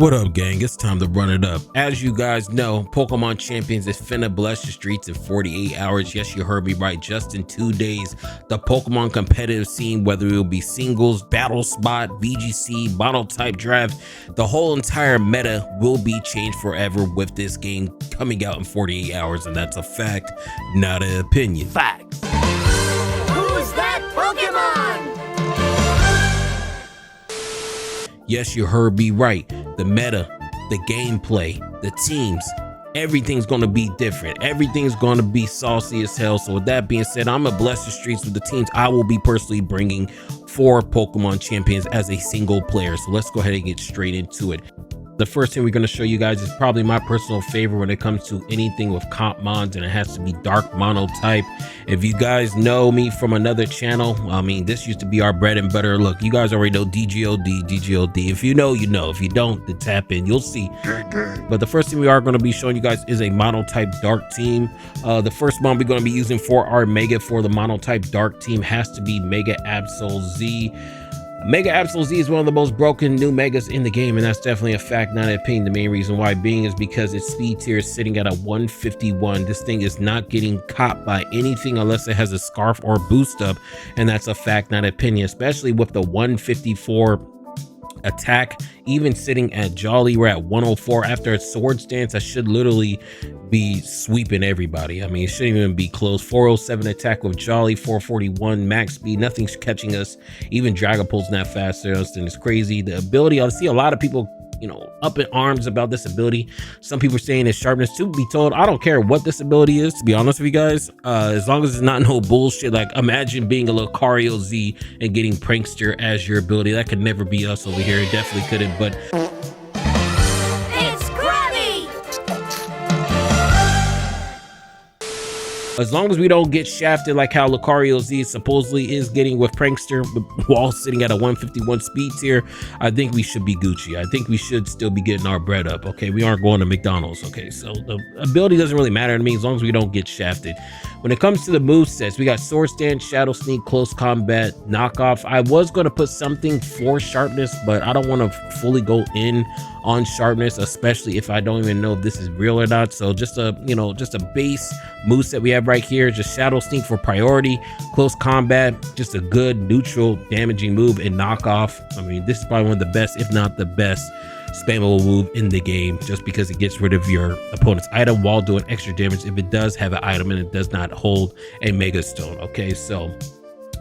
What up, gang? It's time to run it up. As you guys know, Pokemon Champions is finna bless the streets in 48 hours. Yes, you heard me right. Just in 2 days, the Pokemon competitive scene, whether it will be singles, battle spot, VGC, monotype draft, the whole entire meta will be changed forever with this game coming out in 48 hours. And that's a fact, not an opinion. Facts. Who's that Pokemon? Yes, you heard me right. The meta, the gameplay, the teams, everything's going to be different. Everything's going to be saucy as hell. So with that being said, I'm going to bless the streets with the teams I will be personally bringing for Pokemon Champions as a single player. So let's go ahead and get straight into it. The first thing we're going to show you guys is probably my personal favorite when it comes to anything with comp mons, and it has to be Dark Monotype. If you guys know me from another channel, I mean, this used to be our bread and butter. Look, you guys already know DGOD. If you know, you know. If you don't, then tap in. You'll see. But the first thing we are going to be showing you guys is a Monotype Dark team. The first mon we're going to be using for our Mega for the Monotype Dark team has to be Mega Absol Z. Mega Absol Z is one of the most broken new megas in the game, and that's definitely a fact, not an opinion. The main reason why being is because its speed tier is sitting at a 151. This thing is not getting caught by anything unless it has a scarf or boost up, and that's a fact, not an opinion, especially with the 154 attack. Even sitting at Jolly, we're at 104. After a sword stance, I should literally be sweeping everybody. I mean, it shouldn't even be close. 407 attack with Jolly, 441 max speed. Nothing's catching us. Even Dragapult's not faster, and it's crazy. The ability, I see a lot of people, you know, up in arms about this ability. Some people are saying it's sharpness. To be told, I don't care what this ability is, to be honest with you guys, as long as it's not no bullshit. Like, imagine being a Lucario Z and getting Prankster as your ability. That could never be us over here. It definitely couldn't. But It's Krabby! as long as we don't get shafted like how Lucario Z supposedly is getting with Prankster while sitting at a 151 speed tier, I think we should be Gucci. I think we should still be getting our bread up. Okay, we aren't going to McDonald's. Okay, so the ability doesn't really matter to me as long as we don't get shafted. When it comes to the movesets, we got Sword Stance, Shadow Sneak, Close Combat, Knockoff. I was going to put something for sharpness, but I don't want to fully go in on sharpness, especially if I don't even know if this is real or not. So just a, you know, just a base moveset we have right here. Just Shadow Sneak for priority, Close Combat, just a good neutral damaging move, and Knockoff. I mean, this is probably one of the best, if not the best, spammable move in the game, just because it gets rid of your opponent's item while doing extra damage if it does have an item and it does not hold a Mega Stone. Okay, so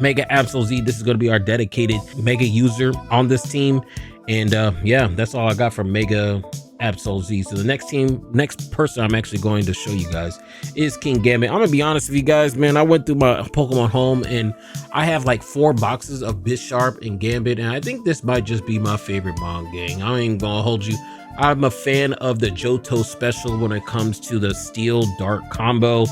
Mega Absol Z, this is going to be our dedicated Mega user on this team. And yeah, that's all I got from Mega Absol Z. So the next person I'm actually going to show you guys is King Gambit. I'm gonna be honest with you guys, man. I went through my Pokemon home and I have like 4 boxes of Bisharp and Gambit, and I think this might just be my favorite mon, gang. I ain't gonna hold you. I'm a fan of the Johto special when it comes to the Steel Dark combo.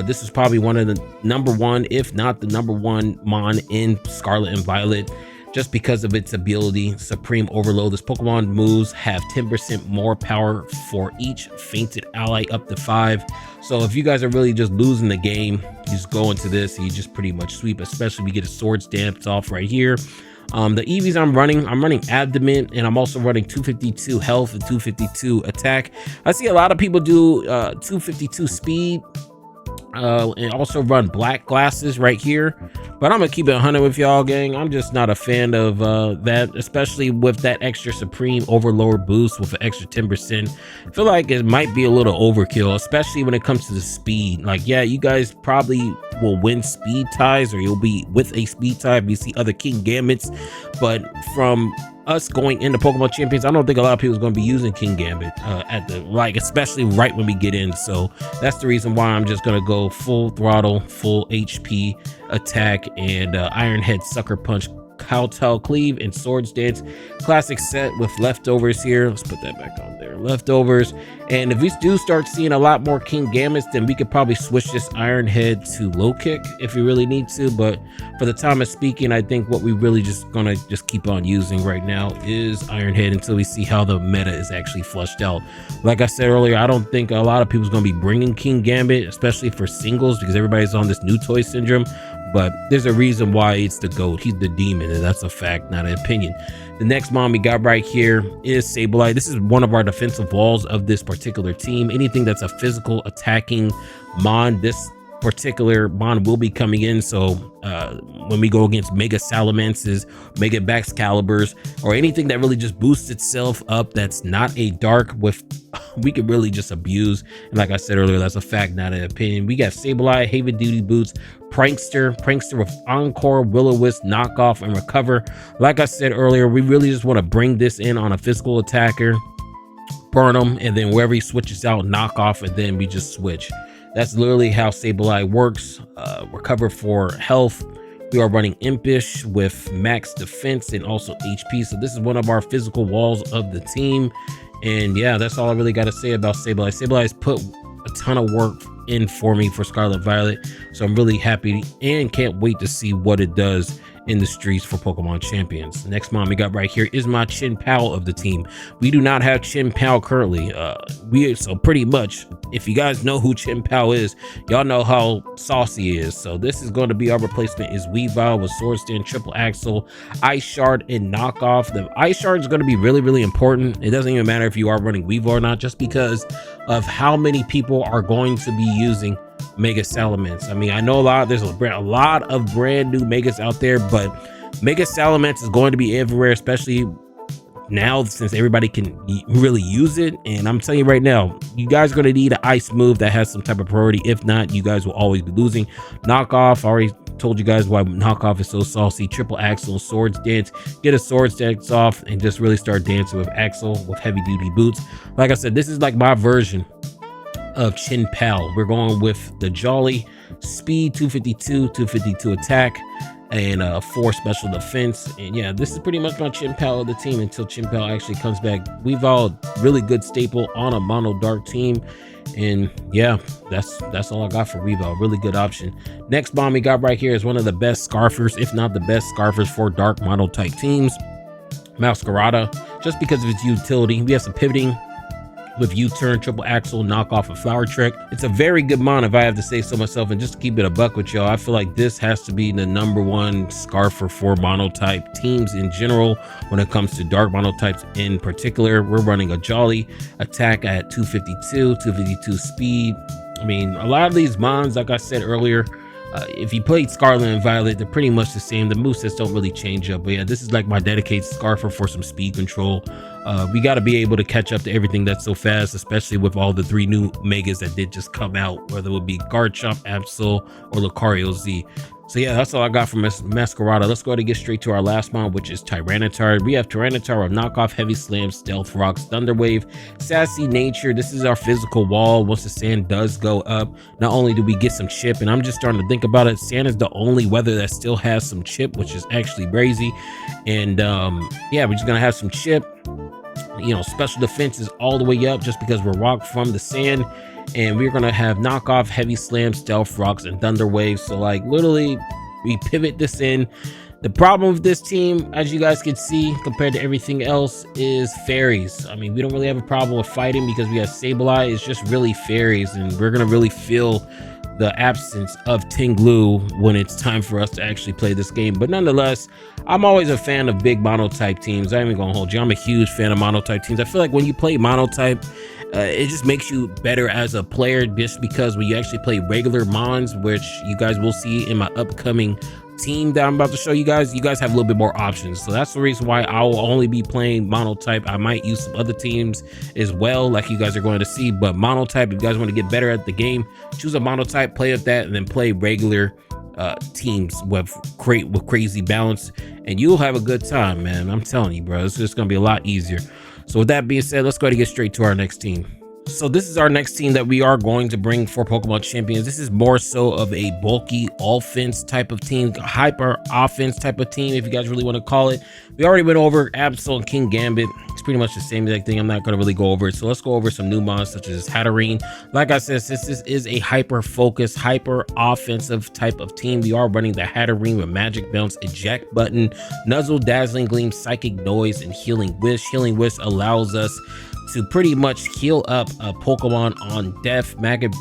This is probably one of the #1, if not the #1 mon in Scarlet and Violet, just because of its ability, Supreme Overload. This Pokemon moves have 10% more power for each fainted ally, up to 5. So if you guys are really just losing the game, you just go into this and you just pretty much sweep, especially we get a Sword Stance off right here. The EVs I'm running Abdomen, and I'm also running 252 health and 252 attack. I see a lot of people do 252 speed, and also run black glasses right here, but I'm gonna keep it 100 with y'all, gang. I'm just not a fan of that, especially with that extra Supreme Overload boost with an extra 10%. I feel like it might be a little overkill, especially when it comes to the speed. Like, yeah, you guys probably will win speed ties, or you'll be with a speed tie if you see other King Gambits, but from us going into Pokemon Champions, I don't think a lot of people is going to be using King Gambit at the, like, especially right when we get in. So that's the reason why I'm just going to go full throttle, full HP attack, and Iron Head, Sucker Punch, Kowtow Cleave, and Sword Stance. Classic set with leftovers here. Let's put that back on there. Leftovers. And if we do start seeing a lot more King Gambits, then we could probably switch this Iron Head to low kick if we really need to. But for the time of speaking, I think what we really just gonna keep on using right now is Iron Head until we see how the meta is actually flushed out. Like I said earlier, I don't think a lot of people's gonna be bringing King Gambit, especially for singles, because everybody's on this new toy syndrome. but there's a reason why it's the GOAT. He's the demon, and that's a fact, not an opinion. The next mon we got right here is Sableye. This is one of our defensive walls of this particular team. Anything that's a physical attacking mon, this particular mon will be coming in. So when we go against Mega Salamence, Mega Baxcaliburs, or anything that really just boosts itself up that's not a dark, with we could really just abuse. And like I said earlier, that's a fact, not an opinion. We got Sableye, Heavy Duty Boots, Prankster with Encore, Will-O-Wisp, Knockoff, and Recover. Like I said earlier, we really just want to bring this in on a physical attacker, burn them, and then wherever he switches out, knock off, and then we just switch. That's literally how Sableye works. Recover for health. We are running Impish with max defense and also HP. So this is one of our physical walls of the team. And yeah, that's all I really got to say about Sableye. Sableye has put a ton of work in for me for Scarlet Violet. So I'm really happy and can't wait to see what it does in the streets for Pokemon Champions. Next mon we got right here is my Chin-Pao of the team. We do not have Chin-Pao currently. So pretty much, if you guys know who Chin-Pao is, y'all know how saucy he is. So this is going to be our replacement is Weavile with Sword Stand, Triple Axle, Ice Shard, and Knockoff. The Ice Shard is going to be really, really important. It doesn't even matter if you are running Weavile or not, just because of how many people are going to be using Mega Salamence. I mean, I know there's a lot of brand new Megas out there, but Mega Salamence is going to be everywhere, especially now since everybody can really use it. And I'm telling you right now, you guys are going to need an ice move that has some type of priority. If not, you guys will always be losing. Knockoff, I already told you guys why Knockoff is so saucy. Triple Axle, Swords Dance, get a Swords Dance off and just really start dancing with Axle with Heavy Duty Boots. Like I said, this is like my version of Chin-Pao. We're going with the Jolly, speed 252 attack, and 4 special defense. And yeah, this is pretty much my Chin-Pao of the team until Chin-Pao actually comes back. We've all really good staple on a mono dark team. And yeah, that's all I got for Weavile. Really good option. Next bomb we got right here is one of the best scarfers, if not the best scarfers for dark mono type teams, Masquerada, just because of its utility. We have some pivoting with U-turn, Triple Axle, Knockoff, and Flower Trick. It's a very good mon if I have to say so myself. And just to keep it a buck with y'all, I feel like this has to be the #1 scarfer for monotype teams in general when it comes to dark monotypes in particular. We're running a Jolly attack at 252 speed. I mean, a lot of these mons, like I said earlier, if you played Scarlet and Violet, they're pretty much the same. The movesets don't really change up, but yeah, this is like my dedicated scarfer for some speed control. We got to be able to catch up to everything that's so fast, especially with all the 3 new Megas that did just come out, whether it would be Garchomp, Absol, or Lucario Z. So yeah, that's all I got from Masquerada. Let's go ahead and get straight to our last mon, which is Tyranitar. We have Tyranitar with Knockoff, Heavy Slam, Stealth Rocks, Thunder Wave, Sassy Nature. This is our physical wall. Once the sand does go up, not only do we get some chip, and I'm just starting to think about it, sand is the only weather that still has some chip, which is actually crazy. And yeah, we're just gonna have some chip. You know, special defense is all the way up just because we're rocked from the sand. And we're gonna have Knockoff, Heavy Slam, Stealth Rocks, and Thunder Wave. So like literally we pivot this in. The problem with this team, as you guys can see, compared to everything else, is fairies. I mean, we don't really have a problem with fighting because we have Sableye. It's just really fairies, and we're gonna really feel the absence of Tinglu when it's time for us to actually play this game. But nonetheless, I'm always a fan of big monotype teams. I ain't even gonna hold you. I'm a huge fan of monotype teams. I feel like when you play monotype, it just makes you better as a player, just because when you actually play regular mons, which you guys will see in my upcoming team that I'm about to show you guys have a little bit more options. So that's the reason why I will only be playing monotype. I might use some other teams as well, like you guys are going to see, but monotype, if you guys want to get better at the game, choose a monotype, play with that, and then play regular teams with crazy balance, and you'll have a good time, man. I'm telling you, bro, it's just gonna be a lot easier. So with that being said, let's go ahead and get straight to our next team. So this is our next team that we are going to bring for Pokemon Champions. This is more so of a bulky offense type of team, hyper offense type of team, if you guys really want to call it. We already went over Absol and King Gambit. It's pretty much the same exact thing. I'm not going to really go over it. So let's go over some new mons such as Hatterene. Like I said, this is a hyper focused, hyper offensive type of team. We are running the Hatterene with Magic Bounce, Eject Button, Nuzzle, Dazzling Gleam, Psychic Noise, and Healing Wish. Healing Wish allows us to pretty much heal up a Pokemon on death. Magic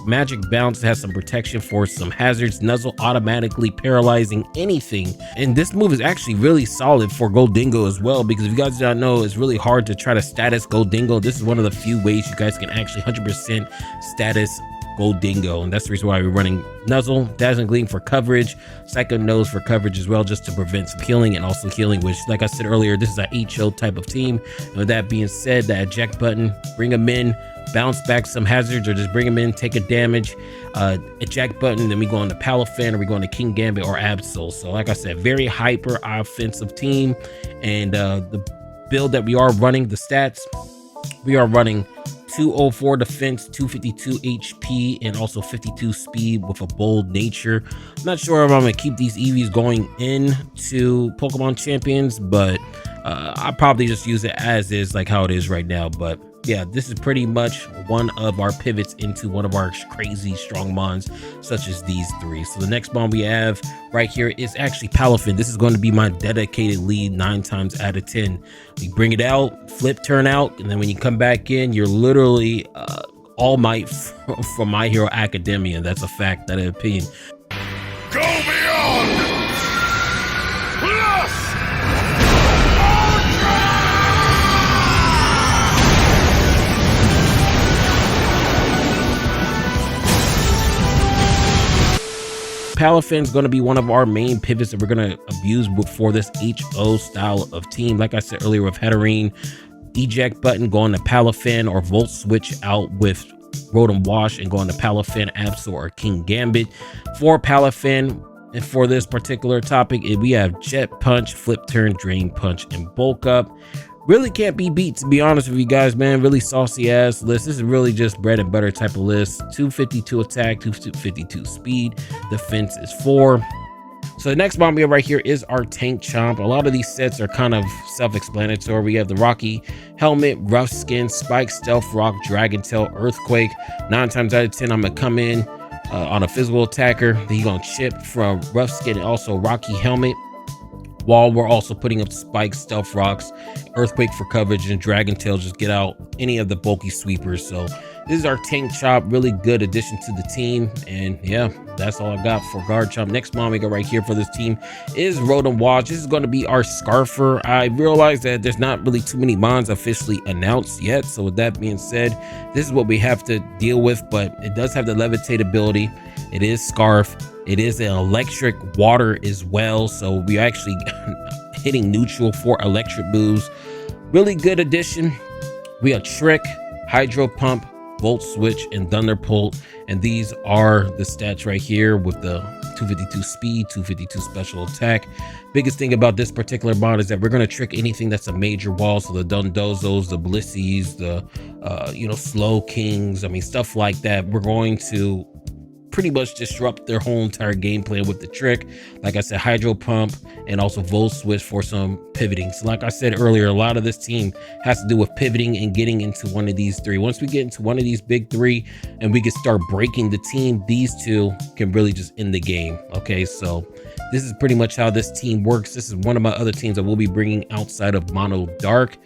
Bounce has some protection for some hazards. Nuzzle automatically paralyzing anything. And this move is actually really solid for Goldingo as well, because if you guys don't know, it's really hard to try to status Goldingo. This is one of the few ways you guys can actually 100% status Goldingo, and that's the reason why we're running Nuzzle, Dazzling Gleam for coverage, Psycho Nose for coverage as well, just to prevent some healing, and also healing, which, like I said earlier, this is a HO type of team. And with that being said, that eject button, bring them in, bounce back some hazards, or just bring them in, take a damage, eject button, then we go on to Palafin, or we go on to King Gambit or Absol. So like I said, very hyper offensive team. And the build that we are running, the stats, we are running 204 defense, 252 HP, and also 52 speed with a bold nature. I'm not sure if I'm gonna keep these EVs going into Pokemon Champions, but I'll probably just use it as is, like how it is right now. But yeah, this is pretty much one of our pivots into one of our crazy strong mons, such as these three. So the next mon we have right here is actually Palafin. This is going to be my dedicated lead 9 times out of 10. We bring it out, flip, turn out, and then when you come back in, you're literally All Might from My Hero Academia. That's a fact, that an opinion. Go beyond! Plus! Palafin's going to be one of our main pivots that we're going to abuse for this HO style of team. Like I said earlier with Heterine, eject button, going to Palafin, or Volt Switch out with Rotom Wash and going to Palafin, Absol, or King Gambit. For Palafin, and for this particular topic, we have Jet Punch, Flip Turn, Drain Punch, and Bulk Up. Really can't be beat, to be honest with you guys, man. Really saucy ass list. This is really just bread and butter type of list. 252 attack, 252 speed, defense is 4. So the next bomb we have right here is our Tank Chomp. A lot of these sets are kind of self-explanatory. We have the Rocky Helmet, Rough Skin, Spike, Stealth Rock, Dragon Tail, Earthquake. 9 times out of 10, I'm gonna come in on a physical attacker. Then he's gonna chip from Rough Skin and also Rocky Helmet, while we're also putting up Spike, Stealth Rocks, Earthquake for coverage, and Dragon Tail just get out any of the bulky sweepers. So this is our Tank Chomp, really good addition to the team. And yeah, that's all I got for Guard Chomp. Next mon we got right here for this team is Rotom Wash. This is going to be our Scarfer. I realize that there's not really too many mons officially announced yet. So with that being said, this is what we have to deal with, but it does have the levitate ability. It is Scarf. It is an electric water as well, so we actually hitting neutral for electric moves. Really good addition. We have Trick, Hydro Pump, Volt Switch, and Thunderbolt, and these are the stats right here with the 252 speed, 252 special attack. Biggest thing about this particular mod is that we're going to trick anything that's a major wall, so the Dundozos, the Blissies, the Slow Kings, I mean stuff like that. We're going to pretty much disrupt their whole entire game plan with the trick. Like I said, Hydro Pump and also Volt Switch for some pivoting. So like I said earlier, a lot of this team has to do with pivoting and getting into one of these three. Once we get into one of these big three and we can start breaking the team, these two can really just end the game. Okay, so this is pretty much how this team works. This is one of my other teams that we'll be bringing outside of Mono Dark.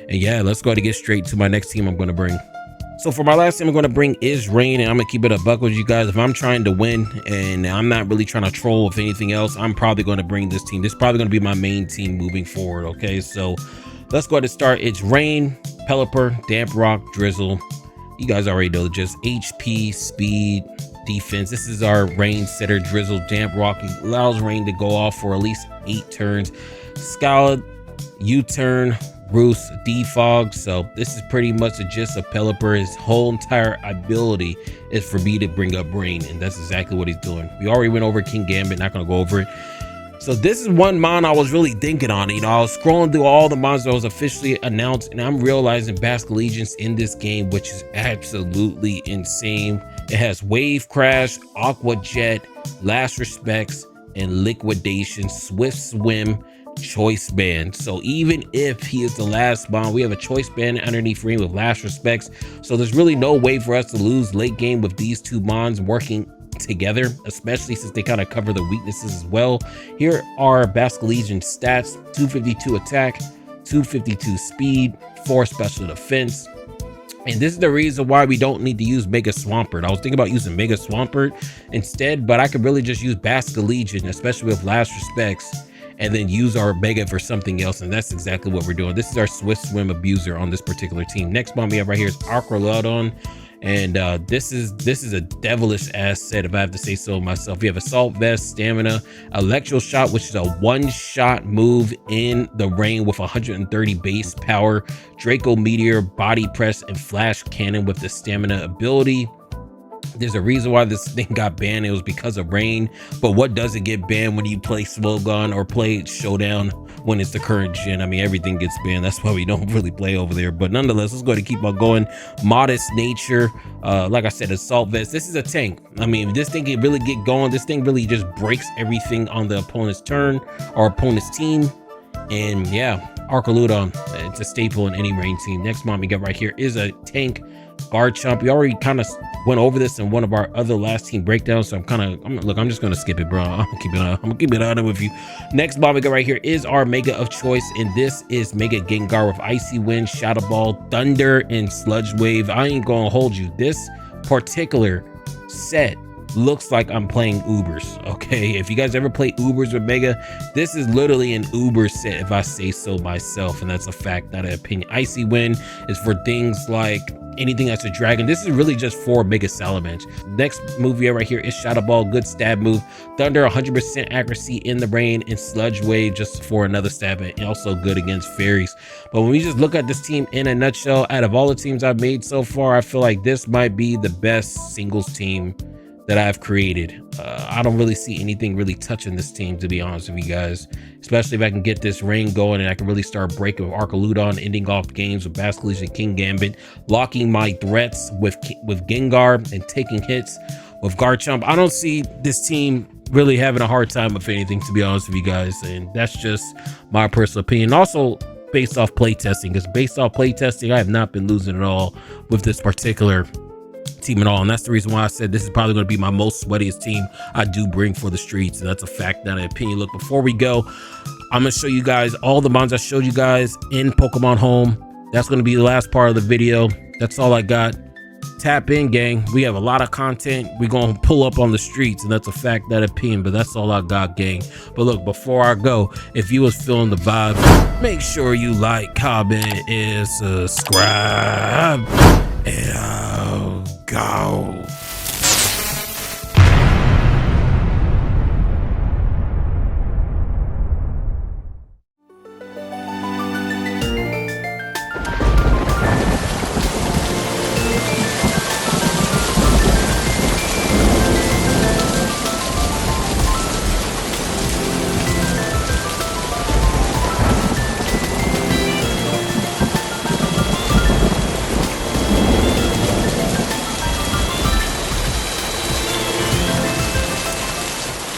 And yeah, let's go ahead and get straight to my next team I'm going to bring. So for my last team I'm going to bring is Rain, and I'm going to keep it a buck with you guys. If I'm trying to win and I'm not really trying to troll with anything else, I'm probably going to bring this team. This is probably going to be my main team moving forward. Okay, so let's go ahead and start. It's Rain, Pelipper, Damp Rock, Drizzle. You guys already know just HP, speed, defense. This is our Rain setter. Drizzle, Damp Rock. It allows Rain to go off for at least 8 turns. Scald, U-turn, Roost, Defog. So this is pretty much the gist of Pelipper. His whole entire ability is for me to bring up Rain, and that's exactly what he's doing. We already went over King Gambit, not gonna go over it. So this is one mon I was really thinking on. You know, I was scrolling through all the mons that was officially announced, and I'm realizing Basque Allegiance in this game, which is absolutely insane. It has Wave Crash, Aqua Jet, Last Respects, and Liquidation, Swift Swim, Choice Band. So even if he is the last mon, we have a Choice Band underneath Rain with Last Respects. So there's really no way for us to lose late game with these two mons working together, especially since they kind of cover the weaknesses as well. Here are Basque Legion stats: 252 attack, 252 speed, 4 special defense, And this is the reason why we don't need to use Mega Swampert. I was thinking about using Mega Swampert instead, but I could really just use Basket Legion, especially with Last Respects, and then use our Mega for something else. And that's exactly what we're doing. This is our Swift Swim Abuser on this particular team. Next bomb we have right here is Arcrolodon. And this is a devilish ass set, if I have to say so myself. We have Assault Vest, Stamina, Electro Shot, which is a one-shot move in the rain with 130 base power, Draco Meteor, Body Press, and Flash Cannon with the Stamina ability. There's a reason why this thing got banned. It was because of rain. But what doesn't get banned when you play Swogon or play Showdown when it's the current gen? I mean, everything gets banned. That's why we don't really play over there. But nonetheless, let's go ahead and keep on going. Modest Nature. Like I said, Assault Vest. This is a tank. I mean, if this thing can really get going, this thing really just breaks everything on the opponent's turn or opponent's team. And yeah, Arcrolodon. It's a staple in any rain team. Next one we got right here is a tank. Garchomp. We already kind of went over this in one of our other last team breakdowns, so I'm just gonna skip it, bro. I'm gonna keep it on with you. Next mob we got right here is our Mega of choice, and this is Mega Gengar with Icy Wind, Shadow Ball, Thunder, and Sludge Wave. I ain't gonna hold you. This particular set looks like I'm playing Ubers. Okay, if you guys ever play Ubers with Mega, this is literally an Uber set, if I say so myself, and that's a fact, not an opinion. Icy Wind is for things like anything that's a dragon. This is really just for Mega Salamence. Next move we have right here is Shadow Ball, good stab move. Thunder, 100% accuracy in the rain, and Sludge Wave just for another stab, and also good against fairies. But when we just look at this team in a nutshell, out of all the teams I've made so far, I feel like this might be the best singles team that I've created. I don't really see anything really touching this team, to be honest with you guys, especially if I can get this rain going and I can really start breaking with Arcrolodon, ending off games with Basket Legion and King Gambit, locking my threats with Gengar, and taking hits with Garchomp. I don't see this team really having a hard time with anything, to be honest with you guys, and that's just my personal opinion. Also based off playtesting, because based off playtesting, I have not been losing at all with this particular team at all, and that's the reason why I said this is probably going to be my most sweatiest team I do bring for the streets, and that's a fact, not an opinion. Look, before we go, I'm going to show you guys all the bonds I showed you guys in Pokemon Home. That's going to be the last part of the video. That's all I got. Tap in, gang. We have a lot of content we're going to pull up on the streets, and that's a fact, not an opinion, but that's all I got, gang. But look, before I go, if you was feeling the vibe, make sure you like, comment, and subscribe, and I'll go.